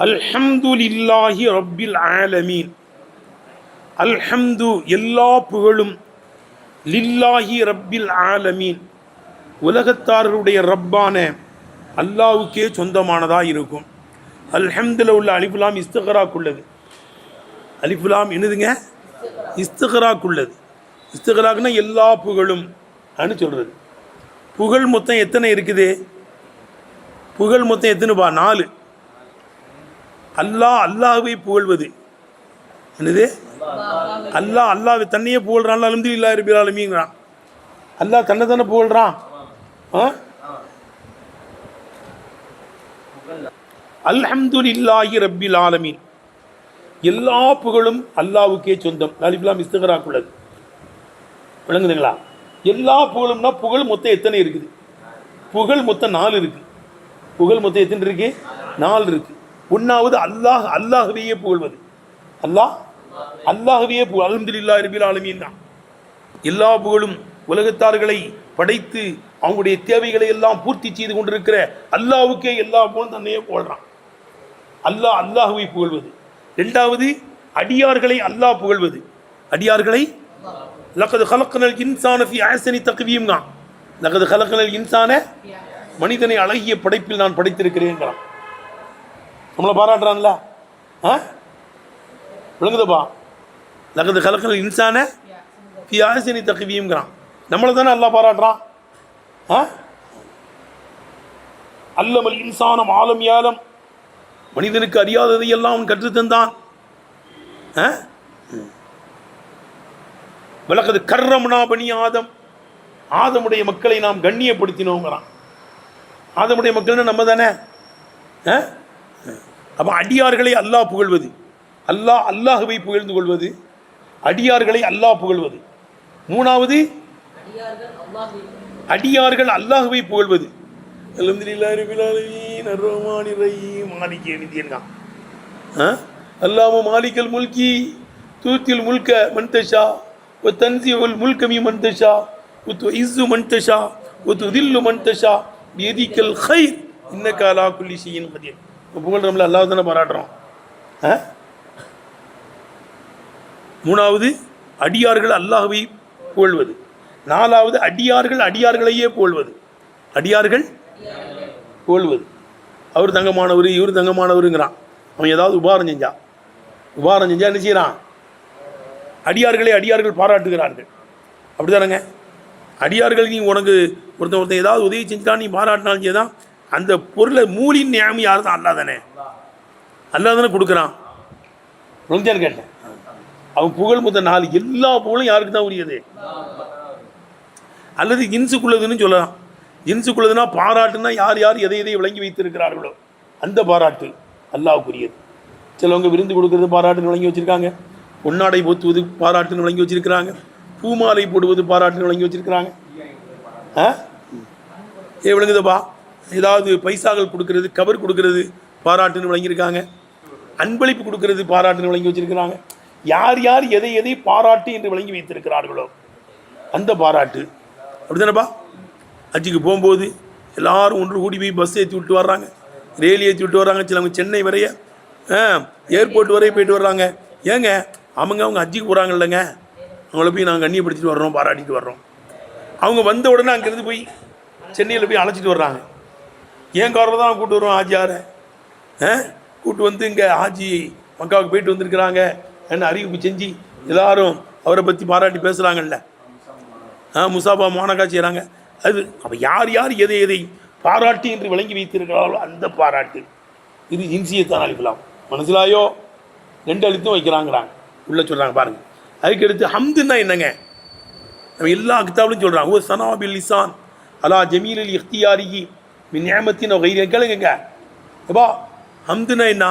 அல்ஹம்துலில்லாஹி ரப்பில் ஆலமீன். அல்ஹம்து எல்லா புகழும், லில்லாஹி ரப்பில் ஆலமீன் உலகத்தார்களுடைய ரப்பான அல்லாவுக்கே சொந்தமானதாக இருக்கும். அல்ஹம்துல உள்ள அலிஃபுலாம் இஸ்திக்ராக்குள்ளது. அலிஃபுலாம் என்னதுங்க? இஸ்திக்ராக்குள்ளது. இஸ்திக்ராக்குன்னா எல்லா புகழும் அனு சொல்கிறது. புகழ் மொத்தம் எத்தனை இருக்குது? புகழ் மொத்தம் எத்தனைப்பா? 4. அல்லாஹ் அல்லாஹ்வை புகழ்வது என்னது? அல்லாஹ் அல்லாஹ் தன்னையே புகழ்றான். அல்ஹம்துலில்லாஹி ரப்பில் ஆலமீன்றான். அல்லாஹ் தன்னை தானே புகழ்றான். அல்ஹம்துலில்லாஹி ரப்பில் ஆலமீன் எல்லா புகழும் அல்லாஹ்வுக்கே சொந்தம். அலிஃப்லாம் இஸ்திக்ராக்குள்ளது. விளங்குதுங்களா? எல்லா புகழும்னா புகழ் மொத்தம் எத்தனை இருக்குது? புகழ் மொத்தம் 4 இருக்கு. புகழ் மொத்தம் எத்தனை இருக்கு? 4 இருக்கு. ஒன்றாவது அல்லாஹ் அல்லாஹ்வையே புகழ்வது. அல்லாஹ் அல்லாஹ்வையே புகழ். அல்ஹம்துலில்லாஹி ரப்பில் ஆலமீன் தான். எல்லா புகழும் உலகத்தார்களை படைத்து அவங்களுடைய தேவைகளை எல்லாம் பூர்த்தி செய்து கொண்டிருக்கிற அல்லாஹ்வுக்கே எல்லா புகழும் தன்னையே புகழ்றான். அல்லாஹ் அல்லாஹ்வை புகழ்வது. 2வது அடியார்களை அல்லாஹ் புகழ்வது. அடியார்களை லக்கது ஹலக்னல் இன்சான ஃபி அஹ்ஸனி தக்வீம் தான். லக்கது ஹலக்னல் இன்சான மனிதனை அழகிய படைப்பில் நான் படைத்திருக்கிறேங்கிறான். நம்மளை பாராட்டுறான்ல? விளங்குதப்பா? லக்கது ஹலக்னல் இன்சான ஃபி அஹ்ஸனி தக்வீம்ங்கிறான். நம்மளை தானே அல்லாஹ் பாராட்டுறான். அல்லமல் இன்சானம் ஆலம் யாலம் மனிதனுக்கு அறியாததை எல்லாம் அவன் கற்றுத்தந்தான். வலக்கது கர்ரம்னா பனி ஆதம் ஆதமுடைய மக்களை நாம் கண்ணியப்படுத்தினோங்கிறான். ஆதமுடைய மக்கள்னா நம்ம தானே. அப்போ அடியார்களை அல்லாஹ் புகழ்வது. அல்லாஹ் அல்லாஹ்வை புகழ்ந்து கொள்வது. அடியார்களை அல்லாஹ் புகழ்வது. 3வது அடியார்கள் அல்லாஹ்வை புகழ்வது. அல்ஹம்துலில்லாஹி ரப்பில் ஆலமீன் அர்ரஹ்மானிர் ரஹீம் மாலிகி யௌமிddin. அல்லாஹு மாலிகல் முல்கி தூத்தில் முல்க மன் தஷா வ தன்ஸிஉல் முல்க மிமன் தஷா வ துஇஸ்ஸு மன் தஷா வ துதில்லு மன் தஷா பியதிக்கல் கைர் இன்னக அலா குல்லி ஷைஇன் கதீர். புகழ்றோம்ல, அல்லாஹ் தானே பாராட்டுறோம். 3வது அடியார்கள் அல்லாஹ்வை புகழ்வது. 4வது அடியார்கள் அடியார்களையே புகழ்வது. அடியார்கள் புகழ்வது. அவர் தங்கமானவர், இவர் தங்கமானவருங்கிறான். அவன் ஏதாவது உபகாரம் செஞ்சா என்ன செய்யறான்? அடியார்களை அடியார்கள் பாராட்டுகிறார்கள். அப்படிதானங்க? அடியார்கள் நீ உனக்கு ஒருத்தன் ஏதாவது உதவி செஞ்சுட்டா நீ பாராட்டினாலும் செய்தான் அந்த பொருளை மூலின் நியாமி யார் தான்? அல்லாஹ் தானே. அல்லாஹ் தானே கொடுக்குறான். ரொஞ்சான்னு கேட்டேன். அவன் புகழ் மொத்த 4. எல்லா புகழும் யாருக்கு தான் உரியது? அல்லது இன்சுக்குள்ளதுன்னு சொல்லலாம். இன்சுக்குள்ளதுன்னா பாராட்டுன்னா யார் யார் எதை எதை விளங்கி வைத்திருக்கிறார்களோ அந்த பாராட்டு அல்லாஹ்வுக்குரியது. சிலவங்க விருந்து கொடுக்கறது பாராட்டுன்னு விளங்கி வச்சுருக்காங்க. பொன்னாடை போத்துவது பாராட்டுன்னு விளங்கி வச்சுருக்கிறாங்க. பூமாலை போடுவது பாராட்டுன்னு விளங்கி வச்சுருக்கிறாங்க. விளங்குதப்பா? ஏதாவது பைசாக்கள் கொடுக்கறது, கவர் கொடுக்கறது பாராட்டுன்னு விளங்கியிருக்காங்க. அன்பளிப்பு கொடுக்கறது பாராட்டுன்னு விளங்கி வச்சுருக்கிறாங்க. யார் யார் எதை எதை பாராட்டு என்று விளங்கி வைத்திருக்கிறார்களோ அந்த பாராட்டு. அப்படி தானேப்பா? ஹஜ்ஜுக்கு போகும்போது எல்லாரும் ஒன்று கூடி போய் பஸ் ஏற்றி விட்டு வர்றாங்க, ரயில் ஏற்றி விட்டு வர்றாங்க. சிலவங்க சென்னை வரைய ஏர்போர்ட் வரைய போயிட்டு வர்றாங்க. ஏங்க அவங்க ஹஜ்ஜுக்கு போகிறாங்க இல்லைங்க, அவங்கள போய் நாங்கள் கண்ணியப்படுத்திட்டு வர்றோம், பாராட்டிட்டு வர்றோம். அவங்க வந்த உடனே அங்கேருந்து போய் சென்னையில் போய் அழைச்சிட்டு வர்றாங்க. ஏன் காரில் தான் கூப்பிட்டு வருவோம் ஹாஜியாரை. கூப்பிட்டு வந்து இங்கே ஹாஜி மக்காவுக்கு போயிட்டு வந்திருக்கிறாங்க என்ன அறிவிப்பு செஞ்சு எல்லாரும் அவரை பற்றி பாராட்டி பேசுகிறாங்கல்ல. முசாபா மானக்கா செய்கிறாங்க. அது அப்போ யார் யார் எதை எதை பாராட்டு என்று விளங்கி வைத்திருக்கிறார்களோ அந்த பாராட்டு. இது இன்சியத்தான் அளிக்கலாம். மனசிலாயோ 2 எழுத்தும் வைக்கிறாங்கிறாங்க உள்ள சொல்கிறாங்க பாருங்கள். அதுக்கு எடுத்து ஹம்துன்னா என்னங்க? நம்ம எல்லா கிதாபிலும் சொல்கிறாங்க. ஓ சனாபில் லிசான் அலா ஜமீலில் இஃப்தியாரிகி மின் நியமத்தின் கைரி. கேளுங்க எப்பா, ஹம்துன்னா என்ன?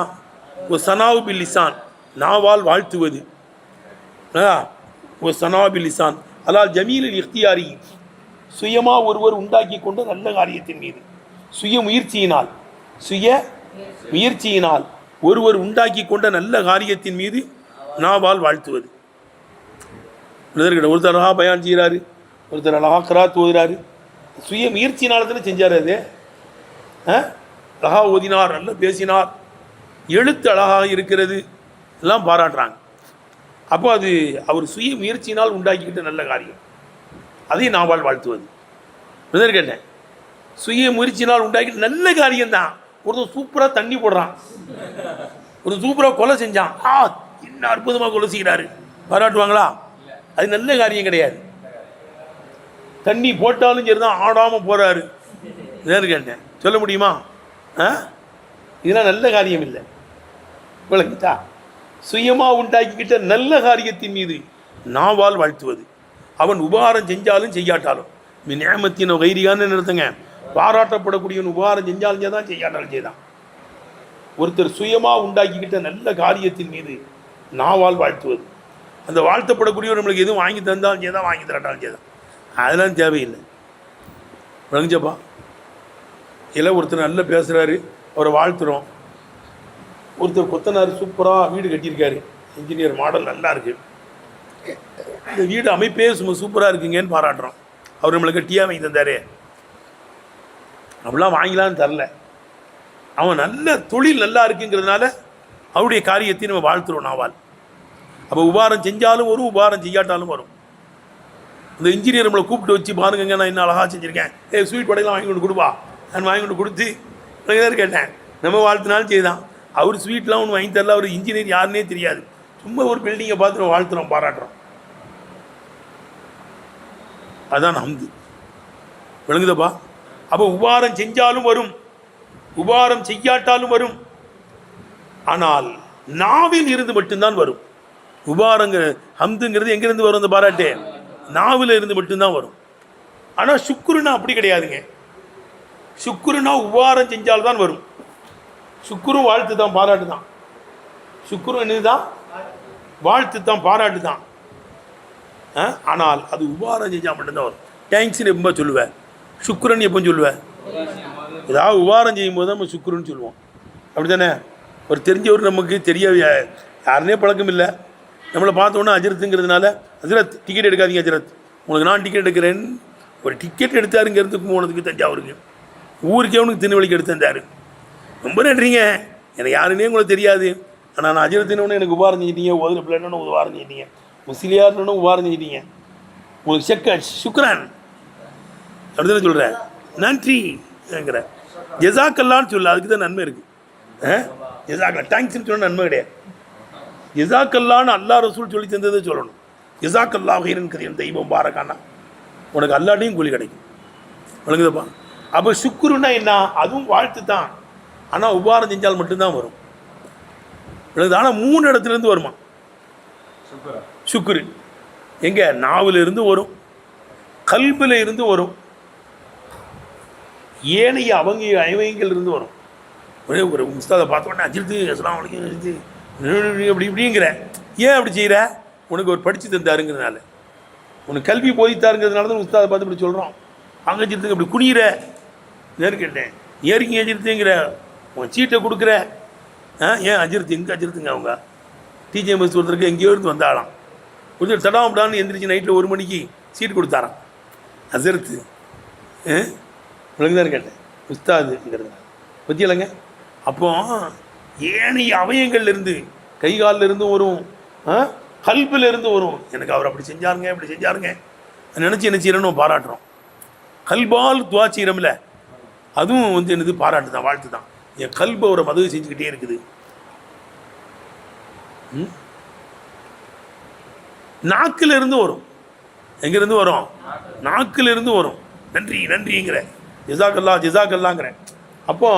ஒரு சனாவு பில் லிசான், நாவால் வாழ்த்துவது. ஒரு சனாவு பில் லிசான் அலால் ஜமீலில் இஃப்தியாரி, சுயமாக ஒருவர் உண்டாக்கி கொண்ட நல்ல காரியத்தின் மீது, சுய முயற்சியினால் ஒருவர் உண்டாக்கி கொண்ட நல்ல காரியத்தின் மீது நாவால் வாழ்த்துவது. ஒருத்தர் அழகா பயான் செய்கிறாரு, ஒருத்தர் அழகா கிராத் ஓதுறாரு, சுய முயற்சியினால தானே செஞ்சார். அது அழகா ஓதினார், நல்லா பேசினார், எழுத்து அழகாக இருக்கிறது, எல்லாம் பாராட்டுறாங்க. அப்போ அது அவர் சுய முயற்சியினால் உண்டாக்கிக்கிட்ட நல்ல காரியம், அதையும் நாவால் வாழ்த்துவது. கேட்டேன், சுய முயற்சியினால் உண்டாக்கிட்டு நல்ல காரியம்தான். ஒருத்தர் சூப்பராக தண்ணி போடுறான், ஒரு சூப்பராக கொலை செஞ்சான், என்ன அற்புதமாக கொலை செய்கிறாரு, பாராட்டுவாங்களா? அது நல்ல காரியம் கிடையாது. தண்ணி போட்டாலும் சரி தான், ஆடாமல் போகிறாரு. கேட்டேன், சொல்ல முடியுமா? இதெல்லாம் நல்ல காரியம் இல்லை. விளங்கிட்டா? சுயமாக உண்டாக்கிக்கிட்ட நல்ல காரியத்தின் மீது நாவால் வாழ்த்துவது. அவன் உபகாரம் செஞ்சாலும் செய்யாட்டாலும், நியமத்தின் கைரியான்னு நிறுத்துங்க, பாராட்டப்படக்கூடியவன் உபகாரம் செஞ்சாலும் செய்தான், செய்யாட்டாலும் செய்தான். ஒருத்தர் சுயமாக உண்டாக்கிக்கிட்ட நல்ல காரியத்தின் மீது நாவால் வாழ்த்துவது. அந்த வாழ்த்தப்படக்கூடியவர் நம்மளுக்கு எதுவும் வாங்கி தந்தாலும் செய்தான், வாங்கி தரட்டாலும் செய்தான், அதெல்லாம் தேவையில்லை. விளங்குச்சப்பா? இல்லை ஒருத்தர் நல்லா பேசுகிறாரு, அவரை வாழ்த்துறோம். ஒருத்தர் கொத்தனார் சூப்பராக வீடு கட்டியிருக்காரு, இன்ஜினியர் மாடல் நல்லா இருக்குது, இந்த வீடு அமைப்பே சும்மா சூப்பராக இருக்குங்கன்னு பாராட்டுறோம். அவர் நம்மளுக்கு டீயாக வாங்கி தந்தார், அப்படிலாம் வாங்கிலான்னு தரல. அவன் நல்ல தொழில் நல்லா இருக்குங்கிறதுனால அவருடைய காரியத்தை நம்ம வாழ்த்துறோம் நாவால். அப்போ உபகாரம் செஞ்சாலும் வரும், உபகாரம் செய்யாட்டாலும் வரும். இந்த இன்ஜினியர் நம்மளை கூப்பிட்டு வச்சு பாருங்க, நான் இன்னும் அழகாக செஞ்சுருக்கேன், ஸ்வீட் படையெல்லாம் வாங்கி கொண்டு கொடுப்பா, நான் வாங்கி கொண்டு கொடுத்து கேட்டேன். நம்ம வாழ்த்தினாலும் செய்தான். அவர் ஸ்வீட்லாம் ஒன்று வாங்கி தரல, அவர் இன்ஜினியர் யாருன்னே தெரியாது, சும்மா ஒரு பில்டிங்கை பார்த்து நம்ம வாழ்த்துறோம், பாராட்டுறோம். அதான் ஹம்து. விளங்குதப்பா? அப்போ உபகாரம் செஞ்சாலும் வரும், உபகாரம் செய்யாட்டாலும் வரும். ஆனால் நாவில் இருந்து மட்டும்தான் வரும். உபகாரங்கிற ஹம்துங்கிறது எங்கேருந்து வரும்? அந்த பாராட்டு நாவில் இருந்து மட்டும்தான் வரும். ஆனால் சுக்குருன்னா அப்படி கிடையாதுங்க. சுக்குருன்னா உபகாரம் செஞ்சால்தான் வரும். சுக்குரும் வாழ்த்து தான், பாராட்டு தான். சுக்குரும் என்னது தான்? வாழ்த்து தான், பாராட்டு தான். ஆனால் அது உபகாரம் செஞ்சால் மட்டும்தான் வரும். தேங்க்ஸ்ன்னு எப்போ சொல்லுவேன், சுக்குரன் எப்போ சொல்லுவேன்? ஏதாவது உபகாரம் செய்யும் போது நம்ம சுக்குருன்னு சொல்லுவோம், அப்படி தானே? ஒரு தெரிஞ்சவர் நமக்கு தெரிய யாருனே பழக்கம் இல்லை, நம்மளை பார்த்தோன்னா அஜரத்துங்கிறதுனால, அஜரத் டிக்கெட் எடுக்காதீங்க அஜரத், உங்களுக்கு நான் டிக்கெட் எடுக்கிறேன். ஒரு டிக்கெட் எடுத்தாருங்கிறதுக்கு போனதுக்கு தஞ்சாவூருக்கு, ஊருக்கே அவனுக்கு திருநெல்வேலிக்கு எடுத்து தந்தார். ரொம்ப நன்றிங்க, எனக்கு யாருன்னே உங்களுக்கு தெரியாது, ஆனால் நான் அஜரத்தினோன்னு எனக்கு உபகாரம் செஞ்சிட்டீங்க, ஓதுல பிள்ளைன்னு உபகாரம் செஞ்சிட்டீங்க, முஸ்லியார்னு உபகாரம் செஞ்சிட்டீங்க, உங்களுக்கு சுக்ரான் அப்படி தானே சொல்கிறேன், நன்றிங்கிற ஜெசாக்கல்லான்னு சொல்ல, அதுக்கு தான் நன்மை இருக்குது. ஜெசாக்கல்லா தேங்க்ஸ்ன்னு சொன்னால் நன்மை கிடையாது. ஜெசாக்கல்லான்னு அல்லா ரசூல் சொல்லி தந்ததை சொல்லணும். ஜெசாக்கல்லா ஹைரன் என் தெய்வம் பாரக்கானா, உனக்கு அல்லாட்டையும் கூலி கிடைக்கும். வழங்குதப்பா? அப்போ சுக்குருன்னா என்ன? அதுவும் வாழ்த்து தான், ஆனால் உபகாரம் செஞ்சால் மட்டும்தான் வரும். ஆனால் 3 இடத்துலேருந்து வருமா சுக்குரு? எங்கே? நாவில் இருந்து வரும், கல்பில் இருந்து வரும், ஏனைய அவயங்கள் இருந்து வரும். ஒரே ஒரு முஸ்தாதை பார்த்தோன்னே அஜித்து அஸ்லாம் வலைக்கும் அஜித்து அப்படி இப்படிங்கிற, ஏன் அப்படி செய்கிற? உனக்கு ஒரு படித்து தந்தாருங்கிறதுனால, உனக்கு கல்வி போதித்தாருங்கிறதுனால தான் உஸ்தாதை பார்த்து இப்படி சொல்கிறோம். அங்கே அஜித்துக்கு அப்படி குனிகிற, கேட்டேன், ஏறிங்க அஜித்துங்கிற, உன் சீட்டை கொடுக்குற, ஏன் அஜித்து? எங்கே அஜித்துங்க? அவங்க டிஜிஎம்எஸ் ஒருத்தருக்கு எங்கேயோ இருந்து வந்தாலாம், கொஞ்சம் தடாமடான்னு எந்திரிச்சு நைட்டில் 1 மணிக்கு சீட்டு கொடுத்தாரான் அஜரத்து. உனக்கு தான் கேட்டேன், உஸ்தாதுங்கிறது பற்றி இல்லைங்க. அப்போ ஏனைய அவயங்கள்லேருந்து, கை காலில் இருந்தும் வரும், கல்பில் இருந்து வரும். எனக்கு அவர் அப்படி செஞ்சாருங்க, இப்படி செஞ்சாருங்க நினச்சி என்ன செய்யறோன்னு பாராட்டுறோம். கல்பால் துவா செய்கிறோம்ல, அதுவும் என்னது? பாராட்டு தான், வாழ்த்து தான். என் கல்பை ஒரு மதகு செஞ்சுக்கிட்டே இருக்குது. நாக்கில் இருந்து வரும். எங்கேருந்து வரும்? நாக்கில் இருந்து வரும். நன்றி நன்றிங்கிற, ஜிசாக்கல்லா ஜிசாக்கல்லாங்கிற. அப்போ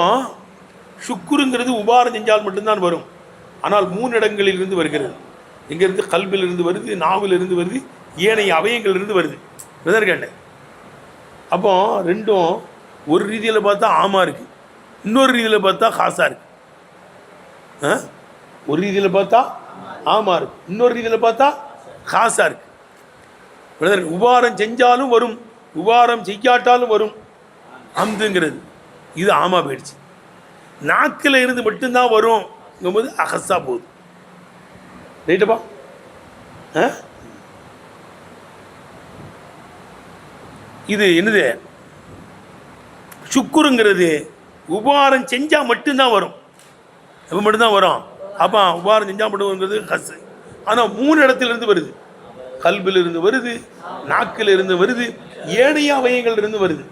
சுக்குருங்கிறது உபகாரம் செஞ்சால் மட்டும்தான் வரும். ஆனால் 3 இடங்களில் இருந்து வருகிறது. எங்கேருந்து? கல்பில் இருந்து வருது, நாவில் இருந்து வருது, ஏனைய அவயங்கள் இருந்து வருது. கேட்டேன். அப்போ ரெண்டும் ஒரு ரீதியில் பார்த்தா ஆமா இருக்குது, இன்னொரு ரீதியில் பார்த்தா காசாக இருக்குது. ஒரு ரீதியில் பார்த்தா ஆமா இருக்கு, இன்னொரு ரீதியில் பார்த்தா காசா இருக்கு. உபாரம் செஞ்சாலும் வரும், உபாரம் செய்யாட்டாலும் வரும் ஹம்துங்கிறது. இது ஆமா போயிடுச்சு. நாக்கில் இருந்து மட்டும்தான் வரும்ங்கும்போது அகசா போகுது. ரைட்டுப்பா. இது என்னது சுக்குருங்கிறது உபாரம் செஞ்சால் மட்டும்தான் வரும். எப்போ மட்டும்தான் வரும். அப்போ உபாரம் செஞ்சால் மட்டும் வருங்கிறது ஹஸ். ஆனால் 3 இடத்துலேருந்து வருது. கல்பில் இருந்து வருது, நாக்கில் இருந்து வருது, ஏனைய அவயங்கள் இருந்து வருது.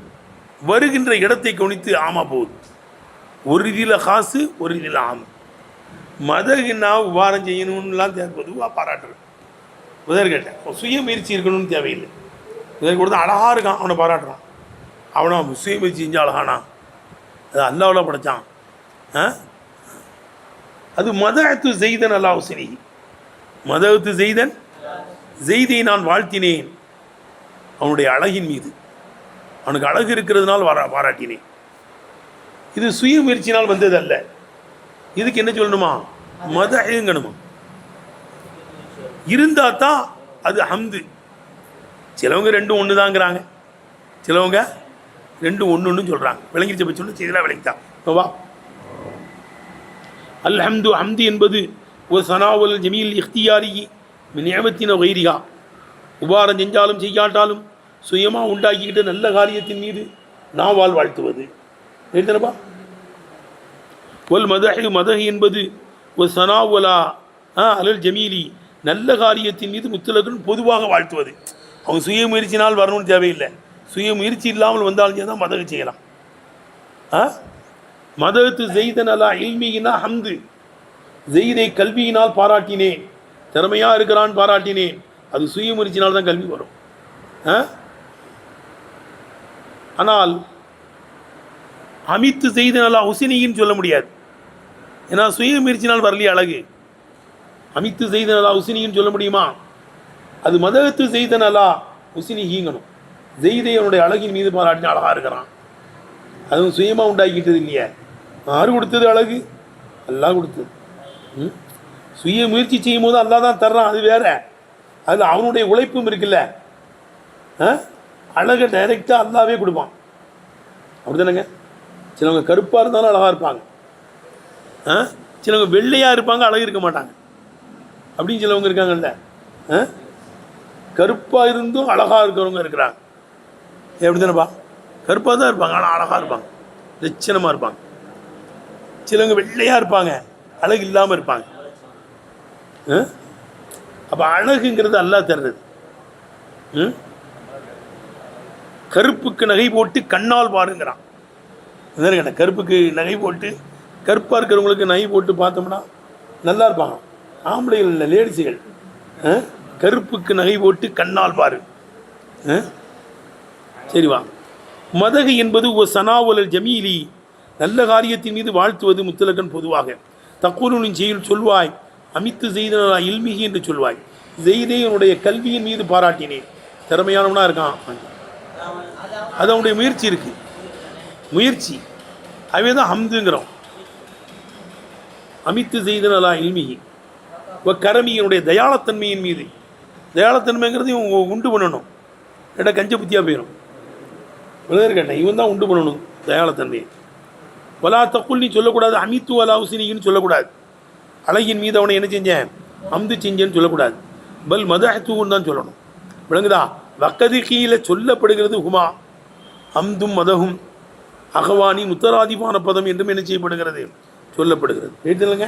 வருகின்ற இடத்தை கவனித்து ஆமா போகுது. ஒரு ரீதியில் காசு, ஒரு ரீதியில் ஆமாம். மதகுன்னா உபாரம் செய்யணும்லாம் பொதுவாக பாராட்டுறேன். உதர் கேட்டேன், சுய முயற்சி இருக்கணும்னு தேவையில்லை. உதர் கொடுத்தா அழகாக இருக்கான், அவனை பாராட்டுறான். அவனை சுய முயற்சி செஞ்சால் அழகானா, அது அல்லாவில் படைத்தான். அது மதத்து செய்தன் அல்லா ஹுசனி. மதத்து செய்தன், செய்தியை நான் வாழ்த்தினேன் அவனுடைய அழகின் மீது. அவனுக்கு அழகு இருக்கிறதுனால் பாராட்டினேன். இது சுய முயற்சினால் வந்தது அல்ல. இதுக்கு என்ன சொல்லணுமா? மதங்கணுமா இருந்தா தான் அது ஹம்து. சிலவங்க 2 ஒன்று தாங்கிறாங்க, சிலவங்க 2 ஒன்று சொல்கிறாங்க. விளங்கிச்ச பற்றி சொல்லு, செய்தலாம் விளங்கித்தான். வா, அல் ஹம்து, ஹம்து என்பது ஒரு சனாவல் ஜமீல் இஃப்தியாரி நியமத்தின வைரிகா. உபாரம் செஞ்சாலும் செய்யாட்டாலும் சுயமாக உண்டாக்கிக்கிட்டு நல்ல காரியத்தின் மீது நாவால் வாழ்த்துவது. எழுத்தனப்பா. ஒல் மதஹு, மதஹ் என்பது ஒரு சனாவலா அலல் ஜமீலி, நல்ல காரியத்தின் மீது முத்தலகுன் பொதுவாக வாழ்த்துவது. அவங்க சுய முயற்சினால் வரணும்னு தேவையில்லை. சுய முயற்சி இல்லாமல் வந்தாலும் தான் மதகு செய்யலாம். மதத்து செய்தன் அலா இல்மியினா ஹம்து, ஜெய்தை கல்வியினால் பாராட்டினேன், திறமையாக இருக்கிறான் பாராட்டினேன். அது சுய முயற்சினால் தான் கல்வி வரும். ஆனால் அமித்து செய்தன் அலா ஹுசனின்னு சொல்ல முடியாது. ஏன்னா சுய முயற்சினால் வரலையே அழகு. அமித்து செய்தன் அலா ஹுசனின்னு சொல்ல முடியுமா? அது மதத்து செய்தன் அலா ஹுசனி ஹீங்கணும். ஜெய்தை அவனுடைய அழகின் மீது பாராட்டின அழகாக இருக்கிறான். அதுவும் சுயமாக உண்டாக்கிட்டது இல்லையே. யாரு கொடுத்தது அழகு? அல்லாஹ் கொடுத்தது. சுய முயற்சி செய்யும் போது அல்லாஹ் தான் தர்றான், அது வேற. அதில் அவனுடைய உழைப்பும் இருக்குல்ல. அழகை டைரெக்டாக அல்லாவே கொடுப்பான். அப்படி தானேங்க? சிலவங்க கருப்பாக இருந்தாலும் அழகாக இருப்பாங்க, சிலவங்க வெள்ளையாக இருப்பாங்க, அழகு இருக்க மாட்டாங்க. அப்படின்னு சிலவங்க இருக்காங்கல்ல. கருப்பாக இருந்தும் அழகாக இருக்கிறவங்க இருக்கிறாங்க. எப்படி தானேப்பா? கருப்பாக தான் இருப்பாங்க, ஆனால் அழகாக இருப்பாங்க, லட்சணமாக இருப்பாங்க. சிலவங்க வெள்ளையாக இருப்பாங்க, அழகு இல்லாமல் இருப்பாங்க. அப்போ அழகுங்கிறது அல்லாஹ் தர்றது. கருப்புக்கு நகை போட்டு கண்ணால் பாருங்கிறான். கேட்டேன், கருப்புக்கு நகை போட்டு, கருப்பாக இருக்கிறவங்களுக்கு நகை போட்டு பார்த்தோம்னா நல்லா இருப்பாங்க. ஆம்பளைகள் இல்லை, லேடிஸுகள். கருப்புக்கு நகை போட்டு கண்ணால் பாரு. சரிவா. மதகு என்பது ஒரு சனாவலல் ஜமீலி, நல்ல காரியத்தின் மீது வாழ்த்துவது முத்தலகன் பொதுவாக. தக்கூரின் செயல் சொல்வாய், அமித்து செய்தனா இல்மிகி என்று சொல்வாய். செய்தேனுடைய கல்வியின் மீது பாராட்டினேன், திறமையானவனா இருக்கான். அது அவனுடைய முயற்சி இருக்கு, முயற்சி. அவே தான் ஹம்துங்கிறோம். அமித்து செய்தனா இல்மிகி கரமியினுடைய தயாளத்தன்மையின் மீது. தயாளத்தன்மைங்கிறது உண்டு பண்ணணும், ஏடா கஞ்ச புத்தியாக போயிடும். கேட்டேன், இவன் தான் உண்டு பண்ணணும் தயாளத்தன்மையை. வலா தக்குல், நீ சொல்லக்கூடாது அமித்து வலா ஹுசினின்னு சொல்லக்கூடாது. அழகின் மீது அவனை என்ன செஞ்சேன், அம்து செஞ்சேன்னு சொல்லக்கூடாது. பல் மதஹ்துன்னு தான் சொல்லணும். விளங்குதா? வக்கது கீழே சொல்லப்படுகிறது ஹுமா, அம்தும் மதகும் அகவானி முத்தராதிபான பதம் என்றும் என்ன செய்யப்படுகிறது, சொல்லப்படுகிறது. எழுதுலங்க.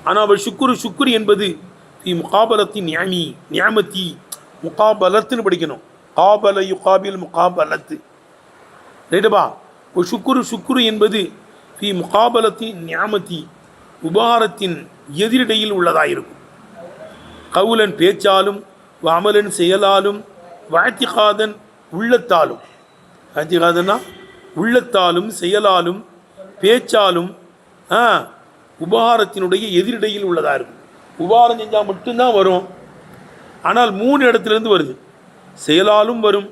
ஆனால் அவள் சுக்குரு என்பது முகாபலத்தின் நியாமி நியாமத்தி, முகாபலத்துன்னு படிக்கணும். காபல யுகாபில் முகாபலத்து. ரைட்டுப்பா. ஒரு சுக்குரு என்பது முகாபலத்தின் நியாமத்தி, உபகாரத்தின் எதிரிடையில் உள்ளதாயிருக்கும். கவுலன் பேச்சாலும், அமலன் செயலாலும், வாத்திகாதன் உள்ளத்தாலும். வாத்திகாதன்னா உள்ளத்தாலும் செயலாலும் பேச்சாலும் உபகாரத்தினுடைய எதிரிடையில் உள்ளதாக இருக்கும். உபகாரம் செஞ்சால் மட்டும்தான் வரும். ஆனால் 3 இடத்துலேருந்து வருது. செயலாலும் வரும்,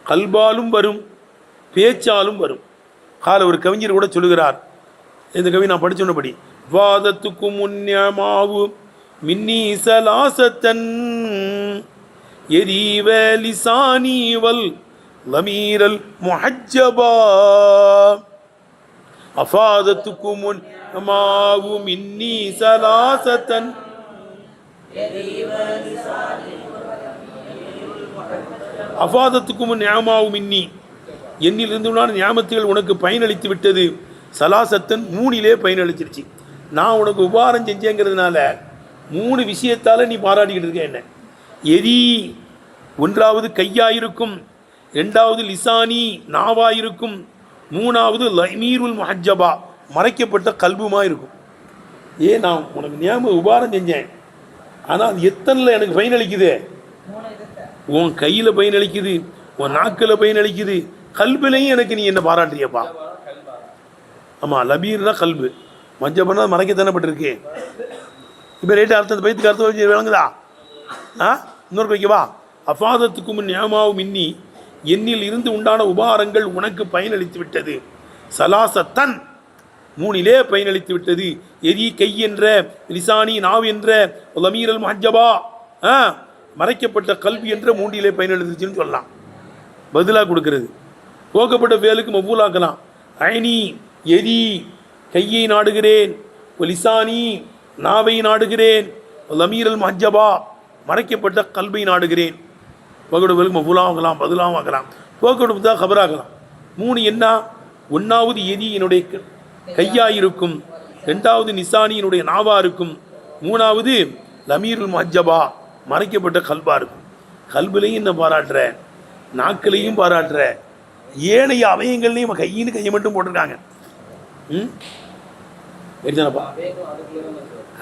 கல்பாலும் வரும், பேச்சாலும் வரும். கால ஒரு கவிஞர் கூட சொல்லுகிறார், இந்த கவி நான் படித்தோன்னபடி, வாதத்துக்கும் முன்யமாவு மின்னி சலாசத்தன் எரிவ லிசானிவல் லமீரல் முஹஜ்ஜபா அஃபாதத்துக்கும் முன்யமாவு மின்னி சலாசத்தன் அஃபாதத்துக்கும் நியாமாவும் மின்னி என்னிலிருந்து ஞாபகத்துகள் உனக்கு பயனளித்து விட்டது. சலாசத்தன் 3 பயனளிச்சிருச்சு. நான் உனக்கு உபகாரம் செஞ்சேங்கிறதுனால 3 விஷயத்தால் நீ பாராட்டிக்கிட்டு இருக்க. என்ன? எரி, 1வது கையாயிருக்கும், 2வது லிசானி நாவாயிருக்கும், 3வது லமீருல் முஹஜ்ஜபா மறைக்கப்பட்ட கல்புமா இருக்கும். நான் உனக்கு ஞாபகம் உபகாரம் செஞ்சேன், ஆனால் அது எத்தனையில் எனக்கு பயனளிக்குது? உன் கையில் பயனளிக்குது, உன் நாக்கில் பயனளிக்குது, கல்புலையும் எனக்கு நீ என்ன பாராட்டுறியப்பா. ஆமாம், லபீர்னா கல்பு, மஞ்சப்பண்ணா மறைக்கத்தானப்பட்டிருக்கு. இப்போ ரேட்டு அர்த்தத்தை பைத்துக்கு அர்த்தம் விளங்குதா? இன்னொரு வைக்கவா? அஃபாதத்துக்கும் நியமாவும் மின்னி என்னில் இருந்து உண்டான உபகாரங்கள் உனக்கு பயனளித்து விட்டது. சலாசத்தன் 3 பயனளித்து விட்டது. எரி கை என்ற, லிசானி நாவ் என்ற, லமீரல் முஹஜ்ஜபா மறைக்கப்பட்ட கல்வி என்ற 3 பயனளித்துச்சுன்னு சொல்லலாம். பதிலாக கொடுக்கறது போக்கப்பட்ட வேலுக்கு மவ்வூலாக்கலாம். ஐனி எரி கையை நாடுகிறேன், லிசானி நாவை நாடுகிறேன், லமீரல் முஹஜ்ஜபா மறைக்கப்பட்ட கல்வை நாடுகிறேன். போக்கப்பட்ட வேலுக்கு மவ்வூலாகலாம், பதிலாகவும் ஆக்கலாம். போக்கப்பட்டு தான் கபராகலாம். 3 என்ன? 1வது எரி என்னுடைய கையாயிருக்கும், 2வது நிசானியினுடைய நாவா இருக்கும், 3வது லமீருல் முஹஜ்ஜபா மறைக்கப்பட்ட கல்பா இருக்கும். கல்புலையும் என்ன பாராட்டுற, நாக்கிலையும் பாராட்டுற, ஏனைய அவயங்கள்லையும் கையின்னு கையை மட்டும் போட்டிருக்காங்க. சரிதானப்பா?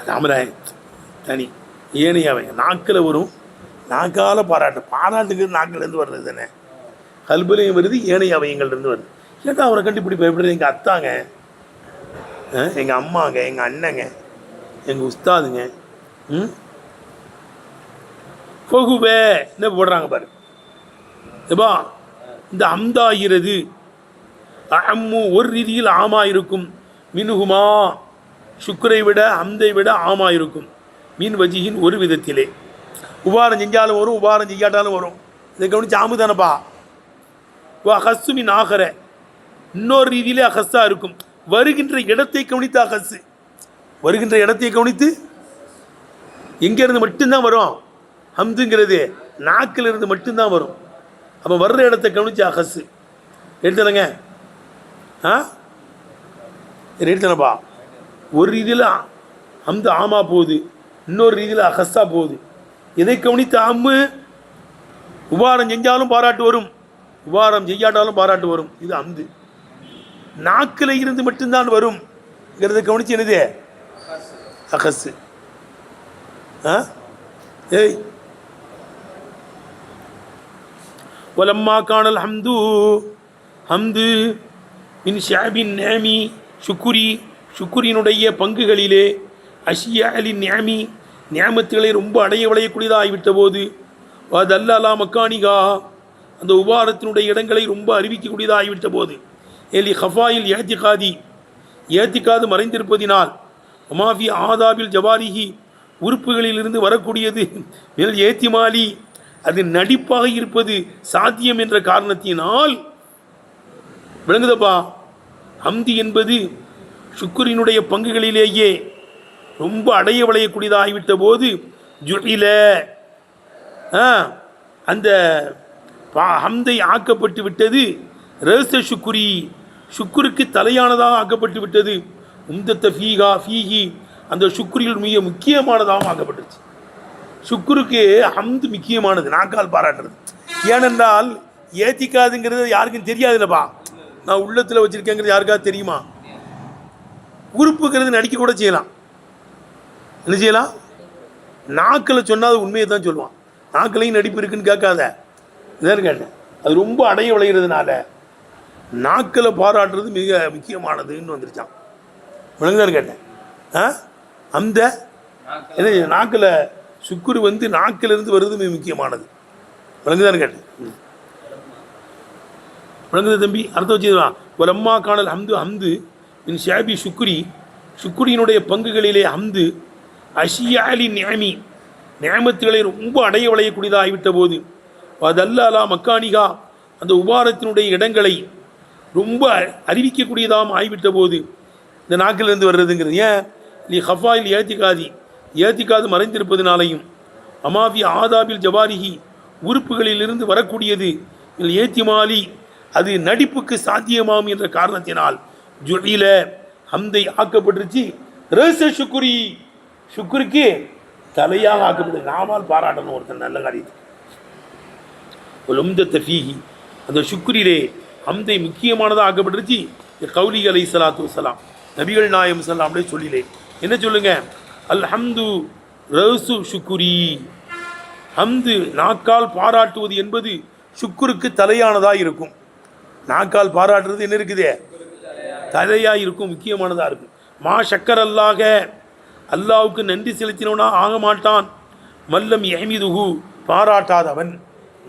ராமராய் தனி ஏனைய அவயங்கள் நாக்கில் வரும், நாக்கால பாராட்டுக்கு நாக்கிலேருந்து வர்றது தானே. கல்புலையும் வருது, ஏனைய அவயங்கள்லேருந்து வருது. கேட்டால் அவரை கண்டுபிடி பயப்படுறது எங்கள் அத்தாங்க, எங்கள் அம்மாங்க, எங்கள் அண்ணங்க, எங்கள் உஸ்தாதுங்க. ஃபகுவே என்ன போடுறாங்க பாரு. எப்பா இந்த அம்தாகிறது அம்மு ஒரு ரீதியில் ஆமா இருக்கும், மின்ஹுமா சுக்கரை விட அம்தை விட ஆமா இருக்கும், மீன் வஜியின் ஒரு விதத்திலே. உபாரம் செஞ்சாலும் வரும், உபாரம் செய்யாட்டாலும் வரும். இதை கவனிச்சு ஆமு தானப்பா. ஹஸ்ஸு மின் ஆகர இன்னொரு ரீதியிலே அஹஸ்ஸா இருக்கும். வருகின்ற இடத்தை கவனித்து அஹஸ்ஸு, வருகின்ற இடத்தை கவனித்து எங்கேருந்து மட்டும்தான் வரும். ஹம்துங்கிறது நாக்கிலிருந்து மட்டும்தான் வரும். அப்போ வர்ற இடத்தை கவனிச்சு அஹஸ்ஸு எடுத்துனங்க. எடுத்துனப்பா. ஒரு ரீதியில் ஹம்து ஆமா போகுது, இன்னொரு ரீதியில் அஹஸ்ஸா போகுது. இதை கவனித்து அம்மு உபாரம் செஞ்சாலும் பாராட்டு வரும், உபாரம் செய்யாட்டாலும் பாராட்டு வரும். இது அம்து. நாக்கில் இருந்து மட்டும்தான் வரும் கவனிச்சு என்னது அஹஸ்ஸு. ஏய் வலம்மா காணல் ஹம்து ஹம்து மின் ஷாபின் நேமி சுக்குரி சுக்குரினுடைய பங்குகளிலே அஷியா அலின் நேமி நியாமத்துகளை ரொம்ப அடைய விளையக்கூடியதாகிவிட்ட போது அது அல்லா மக்கானிகா அந்த உபாரத்தினுடைய இடங்களை ரொம்ப அறிவிக்கக்கூடியதாகிவிட்ட போது எலி ஹஃபாயில் ஏத்திகாது மறைந்திருப்பதினால் ஒமாஃபி ஆதாபில் ஜவாரிஹி உறுப்புகளிலிருந்து வரக்கூடியது மேல் ஏத்திமாலி அது நடிப்பாக இருப்பது சாத்தியம் என்ற காரணத்தினால் விளங்குதப்பா. ஹம்தி என்பது சுக்குரினுடைய பங்குகளிலேயே ரொம்ப அடைய விளையக்கூடியதாகிவிட்ட போது ஜுஇல அந்த ஹம்தை ஆக்கப்பட்டு விட்டது. ரேச சுக்குரி சுக்குருக்கு தலையானதாக ஆக்கப்பட்டு விட்டது. உம்தத்த ஃபீகா ஃபீஹி அந்த சுக்குரில் மிக முக்கியமானதாகவும் ஆக்கப்பட்டுருச்சு. சுக்குருக்கு ஹம்து முக்கியமானது, நாக்கால் பாராட்டுறது. ஏனென்றால் ஏத்திக்காதுங்கிறது யாருக்கும் தெரியாதுல்லப்பா. நான் உள்ளத்தில் வச்சுருக்கேங்கிறது யாருக்காவது தெரியுமா? உறுப்புங்கிறது நடிக்க கூட செய்யலாம். என்ன செய்யலாம்? நாக்கில் சொன்னால் உண்மையை தான் சொல்லுவான். நாக்கிலையும் நடிப்பு இருக்குன்னு கேட்காத. இதான் கேட்டேன். அது ரொம்ப அடைய விளைகிறதுனால நாக்கில் பாராட்டுறது மிக முக்கியமானதுன்னு வந்துருச்சான். விளங்குதான் கேட்டேன். அந்த என்ன நாக்கில் சுக்குரு வந்து நாக்கிலிருந்து வருது மிக முக்கியமானது. விளங்குதான் கேட்டேன். விளங்குது தம்பி? அர்த்தம் வச்சுக்கலாம். ஒரு அம்மா காணல் ஹம்து ஹம்து மின் ஷாபி சுக்குரி சுக்குரியினுடைய பங்குகளிலே ஹம்து அஷியாலி நியமி நியமத்துகளை ரொம்ப அடைய வளையக்கூடியதாக ஆகிவிட்ட போது அதல்லா மக்கானிகா அந்த உபாரத்தினுடைய இடங்களை ரொம்ப அறிவிக்கக்கூடியதாகவும் ஆகிவிட்ட போது இந்த நாக்கிலிருந்து வர்றதுங்கிறது ஏன் நீ ஹஃபாயில் ஏத்திக்காது மறைந்திருப்பதினாலையும் அமாவி ஆதாபில் ஜவாரிஹி உறுப்புகளிலிருந்து வரக்கூடியது ஏத்திமாலி அது நடிப்புக்கு சாத்தியமாகும் என்ற காரணத்தினால் ஜுஇல ஹம்தை ஆக்கப்பட்டுருச்சு ரஸ சுக்குரி சுக்குருக்கு தலையாக ஆக்கப்பட்டது. நாமால் பாராட்டணும் ஒருத்தன் நல்ல காரியத்தை ஃபீஹி அந்த சுக்குரிலே ஹம்தை முக்கியமானதாக ஆக்கப்பட்டுருச்சு. கௌலி அலைஹிஸ்ஸலாத்து வஸ்ஸலாம் நபிகள் நாயகம் ஸல்லல்லாஹு அலைஹி சொல்லிலே என்ன சொல்லுங்க அல்ஹம்து ரஸு சுக்குரி ஹம்து நாக்கால் பாராட்டுவது என்பது சுக்குருக்கு தலையானதாக இருக்கும். நாக்கால் பாராட்டுறது என்ன இருக்குது தலையாக இருக்கும் முக்கியமானதாக இருக்கும். மா ஷக்கர் அல்லாவுக்கு நன்றி செலுத்தினவனா ஆக மாட்டான் மல்லம் யஹ்மிதுஹு பாராட்டாதவன்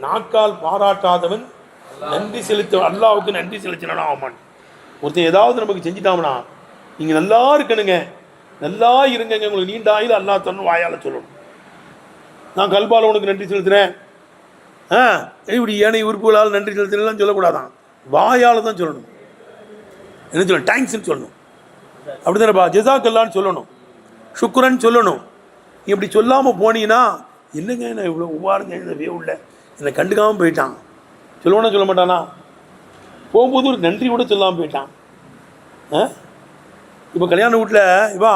நாக்கால் பாராட்டாதவன் நன்றி அல்லாவுக்கு நன்றி செலுத்தினவனா ஆக மாட்டான். ஒருத்தன் ஏதாவது நமக்கு செஞ்சிட்டாங்கன்னா நீங்கள் நல்லா இருக்கணுங்க நல்லா இருங்க உங்களுக்கு நீண்ட ஆயுள் அல்லா தரணும் வாயால் சொல்லணும். நான் கல்பால் உனக்கு நன்றி செலுத்துகிறேன் இப்படி ஏனைய உறுப்புகளால் நன்றி செலுத்தினலாம் சொல்லக்கூடாதான் வாயால் தான் சொல்லணும். என்ன சொல்லணும் தேங்க்ஸ்ன்னு சொல்லணும் அப்படி தானேப்பா ஜஸாக்கல்லான்னு சொல்லணும் சுக்குரன் சொல்லணும். நீ இப்படி சொல்லாமல் போனீங்கன்னா என்னங்க நான் இவ்வளோ உபாருங்க இந்த உள்ள என்னை கண்டுக்காமல் போயிட்டான் சொல்லுவோன்னா சொல்ல மாட்டானா போகும்போது ஒரு நன்றி கூட சொல்லாமல் போயிட்டான். இப்போ கல்யாண வீட்டில் இவா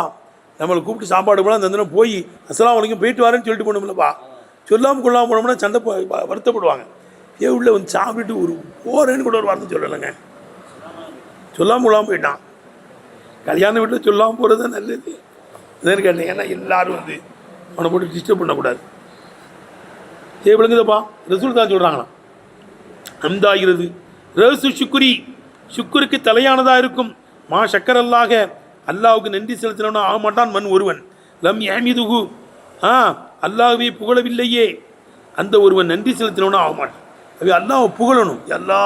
நம்மளை கூப்பிட்டு சாப்பாடு போனால் அந்த தினம் போய் அஸ்ஸலாமு அலைக்கும் போயிட்டு வரேன்னு சொல்லிட்டு போகணும்லப்பா சொல்லாமல் கொள்ளாமல் போனோம்னா சண்டை வருத்தப்படுவாங்க. உள்ள வந்து சாப்பிட்டுட்டு ஒரு போகிறேன்னு கூட ஒரு வார்த்தை சொல்லலைங்க சொல்லாமல் கொள்ளாமல் போயிட்டான். கல்யாண வீட்டில் சொல்லாமல் போகிறது தான் நல்லது என்னன்னு கேட்டேன். ஏன்னா எல்லோரும் வந்து அவனை போட்டு டிஸ்டர்ப் பண்ணக்கூடாது. விளங்குதப்பா ரசூல் தான் சொல்கிறாங்களாம் அம்தாகிறது ரசு சுக்குரி சுக்குருக்கு தலையானதாக இருக்கும். மா ஷக்கர் அல்லாவுக்கு நன்றி செலுத்தினவனா ஆக மாட்டான் மண் ஒருவன் லம் யஹ்மிதுஹு அல்லாஹ்வை புகழவில்லையே அந்த ஒருவன் நன்றி செலுத்தினவனா ஆக மாட்டான். அது அல்லாஹ்வை புகழணும் எல்லா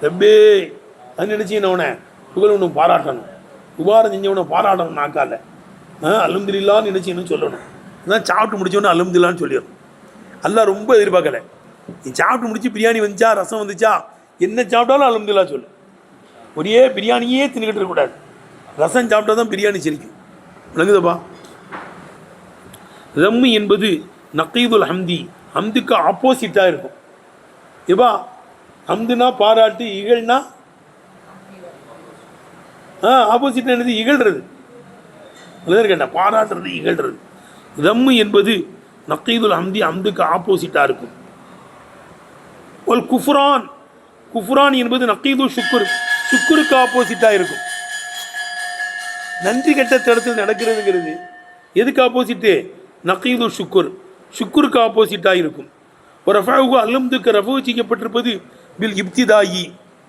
ரப்பே அது நினச்சினவனை புகழணும் பாராட்டணும் உபாரம் செஞ்சவனை பாராட்டணும் நாக்கால அல்ஹம்துலில்லாஹ்னு நினச்சின்னு சொல்லணும். அதான் சாப்பிட்டு முடிச்சவொன்னே அல்ஹம்துலில்லாஹ்னு சொல்லிடணும். அல்லாஹ் ரொம்ப எதிர்பார்க்கலை நீ சாப்பிட்டு முடிச்சு பிரியாணி வந்துச்சா ரசம் வந்துச்சா என்ன சாப்பிட்டாலும் அல்ஹம்துலில்லாஹ் சொல்லு. ஒரே பிரியாணியே தின்னுக்கிட்டு இருக்கக்கூடாது ரசம் சாப்பிட்டா தான் பிரியாணி சிரிக்கும். விளங்குதப்பா ரம்மு என்பது நக்கீதுல் ஹம்தி ஹம்துக்கு ஆப்போசிட்டாக இருக்கும். எப்பா ஹம்துனா பாராட்டு இகழ்னா ஆப்போசிட் என்னது இகழ்றது கேட்டேன் பாராட்டுறது இகழ்றது. ரம்மு என்பது நக்கீதுல் ஹம்தி ஹம்துக்கு ஆப்போசிட்டாக இருக்கும். ஒல் குஃப்ரான் என்பது நக்கீது சுக்குருக்கு ஆப்போசிட்டாக இருக்கும். நன்றி கெட்ட தடத்தில் நடக்கிறதுங்கிறது எதுக்கு ஆப்போசிட்டு நக்கீது சுக்குருக்கு ஆப்போசிட்டாக இருக்கும். ஒரு ரஃபாவுக்கு அல்ஹம்துக்கு ரஃபு செய்யப்பட்டிருப்பது பில் இப்திதாயி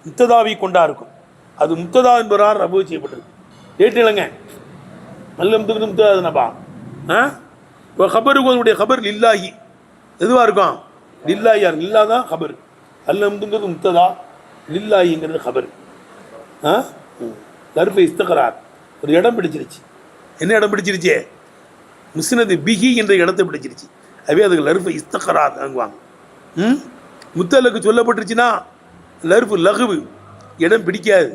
முத்ததாவை கொண்டா இருக்கும். அது முத்ததா என்பதால் ரஃபு செய்யப்பட்டிருக்கு ரேட்டு இல்லைங்க அல்ஹம்துக்கு முத்ததானப்பா இப்போ ஹபருக்கு அதனுடைய ஹபர் லில்லாஹி எதுவாக இருக்கும் லில்லாஹியார் லில்லா தான் ஹபர் அல்ஹம்துங்கிறது முத்ததா லில்லாஹிங்கிறது ஹபர் லர்ஃப இஸ்தகரார் ஒரு இடம் பிடிச்சிருச்சு. என்ன இடம் பிடிச்சிருச்சு முஸ்னது பிஹி என்ற இடத்தை பிடிச்சிருச்சு. அதுவே அதுக்கு லர்ஃப இஸ்தகரார் வாங்குவாங்க. முத்தலுக்கு சொல்லப்பட்டுருச்சுன்னா லர்ஃபு லகுவு இடம் பிடிக்காது.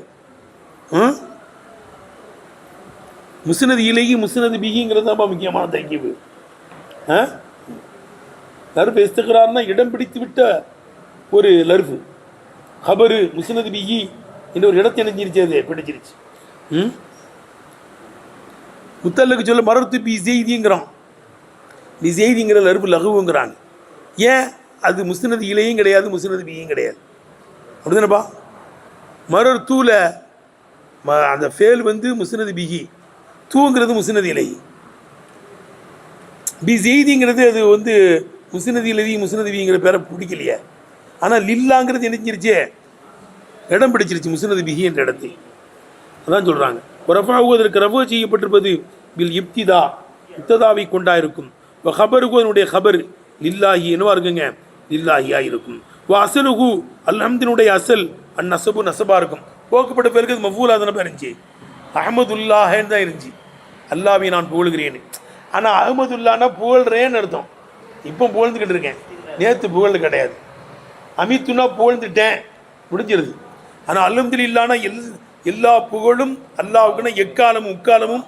முஸ்னது இலகி முஸ்னது பிகிங்கிறது தான் முக்கியமான தங்கிவு. லர்ஃப இஸ்தகரார்னா இடம் பிடித்து விட்ட ஒரு லர்ஃபு ஹபரு முஸ்னது பிஹி என்ற ஒரு இடத்தை இணைஞ்சிருச்சு அது பிடிச்சிருச்சு. முத்தல்லுக்கு சொல்ல மரத்து பி செய்திங்கிறான் நீ செய்திங்கிற லர்ஃபு லகுவுங்கிறாங்க. ஏன் அது முஸ்னது இலையும் கிடையாது முஸ்னது பியும் கிடையாது அப்படிதானப்பா. மரர் தூல அந்த ஃபேல் வந்து முஸ்னது பிஹி தூங்கிறது முஸ்னது இலை பி செய்திங்கிறது அது வந்து முஸ்னது இலவி முஸ்னது பிங்கிற பேரை பிடிக்கலையே. ஆனால் லில்லாங்கிறது நினைச்சிருச்சே இடம் பிடிச்சிருச்சு முஸ்னது பிஹி என்ற இடத்தை. அதான் சொல்கிறாங்க ரஃபாவுக்கு அதற்கு ரஃபு செய்யப்பட்டிருப்பது பில் இப்திதா இப்ததாவை கொண்டாயிருக்கும். ஹபருக்கு அதனுடைய ஹபர் லில்லாஹி என்னவா இருக்குங்க லில்லாஹியாக இருக்கும். அசலுகு அல்ஹம்தினுடைய அசல் நசபு நசபாக இருக்கும். போக்கப்பட்ட பேருக்கு அது மஃபூலா தானே இருந்துச்சு அஹமதுல்லாஹன்னு தான் இருந்துச்சு, அல்லாவை நான் புகழ்கிறேன்னு. ஆனால் அஹமதுல்லான்னா புகழ்றேன்னு அர்த்தம். இப்போ புகழ்ந்துக்கிட்டு இருக்கேன், நேற்று புகழ்ந்து கிடையாது. அமித்துனா புகழ்ந்துட்டேன், முடிஞ்சிருது. ஆனால் அல்ஹம்துலில்லாஹ்னா எல்லா புகழும் அல்லாவுக்குன்னா எக்காலமும் உக்காலமும்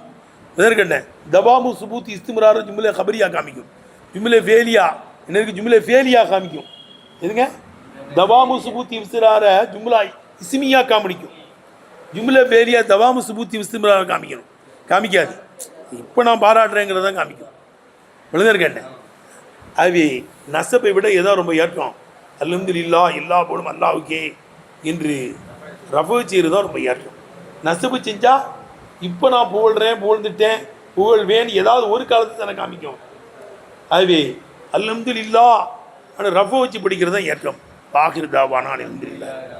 எதற்கண்ண தபாமு சுபூத் இஸ்திமரார ஜும்லே கபரியா காமிக்கும், ஜும்லே ஃபேலியா என்ன ஜும்லே ஃபேலியா காமிக்கும். எதுங்க தபாமு சுபூத் இஸ்திரார ஜும்லா இஸ்மியா காமிக்கும், ஜும்லே ஃபேலியா தபாமு சுபூத் இஸ்திமரார காமிக்கணும், காமிக்காது. இப்போ நான் பாராட்டுறேங்கிறத காமிக்கும். விழுந்திருக்கேன். அது நசப்பை விட ஏதோ ரொம்ப ஏற்றம். அல்ஹம்துலில்லாஹ் எல்லா போலும் அல்லாவுக்கே என்று ரஃபு செய்கிறது தான் ரொம்ப ஏற்றம். நசப்பு செஞ்சால் இப்போ நான் புகழ்கிறேன், புகழ்ந்துட்டேன், புகழ்வேன் ஏதாவது ஒரு காலத்தை தானே காமிக்கும். அதுவே அல்ஹம்துலில்லாஹ் ஆனால் ரஃபு வச்சு படிக்கிறது தான் ஏற்றம். ஆகிர் தாவானா அல்ஹம்துலில்லாஹ்.